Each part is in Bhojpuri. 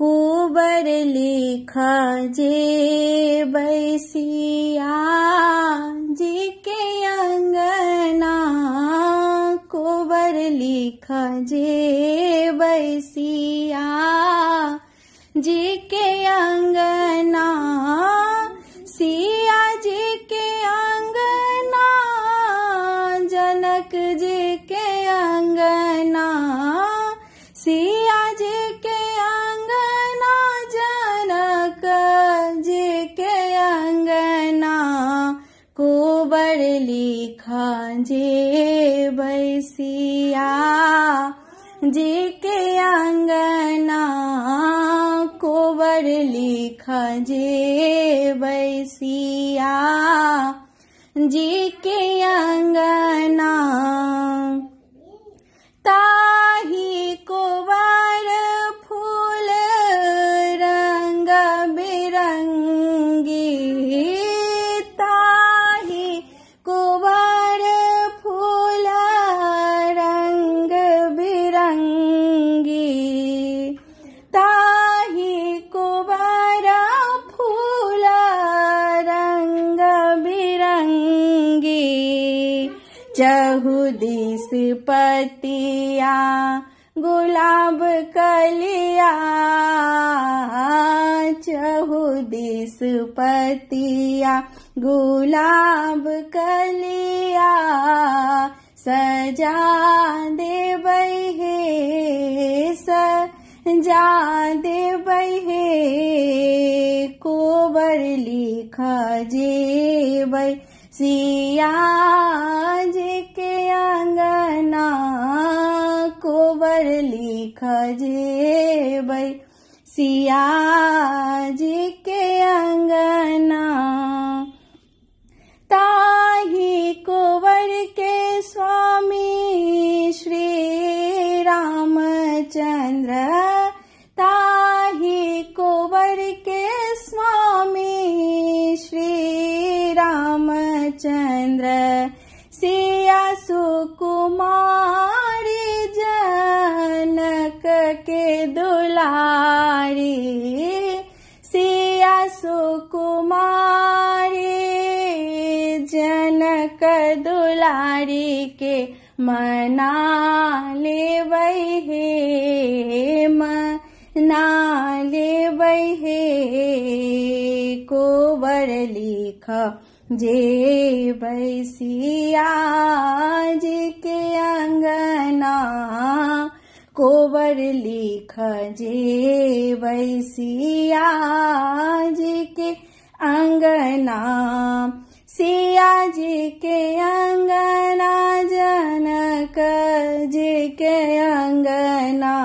कुबर लिखा जे बैसिया जी के अंगना, कुबर लिखा जे बैसिया जी के अंगना, सिया जी के अंगना, जनक जी के अंगना, सिया जी के अंगना, जनक जी के अंगना, कुबर लिखा जे बैसिया जी के अंगना, कुबर लिखा जे बैसिया जी के अंगना, ताही कुबर फूल रंग बिरंगी, ताही कुबर फूल रंग बिरंगी, ताही कुबर फूल रंग बिरंगी, चहुदिस पतिया गुलाब कलिया, चहुदिस पतिया गुलाब कलिया, सजा देबै हे सजा देबै हे, कुबर लिखा जे बैसिया जी के अंगना, कुबर लिखा जे बैसिया जी के अंगना, ताही कुबर के स्वामी श्री रामचंद्र, ताही कुबर के स्वामी श्री रामचंद्र, सिया सुकुमारी जनक के दुलारी, सिया सुकुमारी जनक दुलारी के मना लेबै हे, मना लेबै हे, कुबर लिखा जे बैसिया जी के अंगना, कुबर लिखा जे बैसिया जी के अंगना, सिया जी के अंगना, जनक जी के अंगना,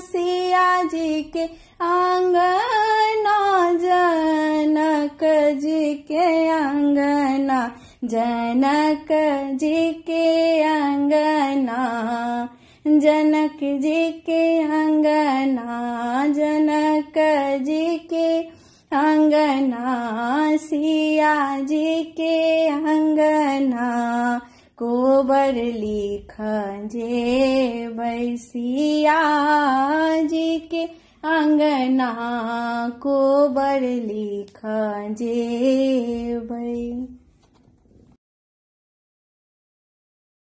सिया जी के अंगना, जनक जी के अंगना, जनक जी के अंगना, जनक जी के अंगना, जनक जी के अंगना, सिया जी के अंगना, कुबर लिखा जे बैसिया जी के अंगना, कुबर लिखा जे बै।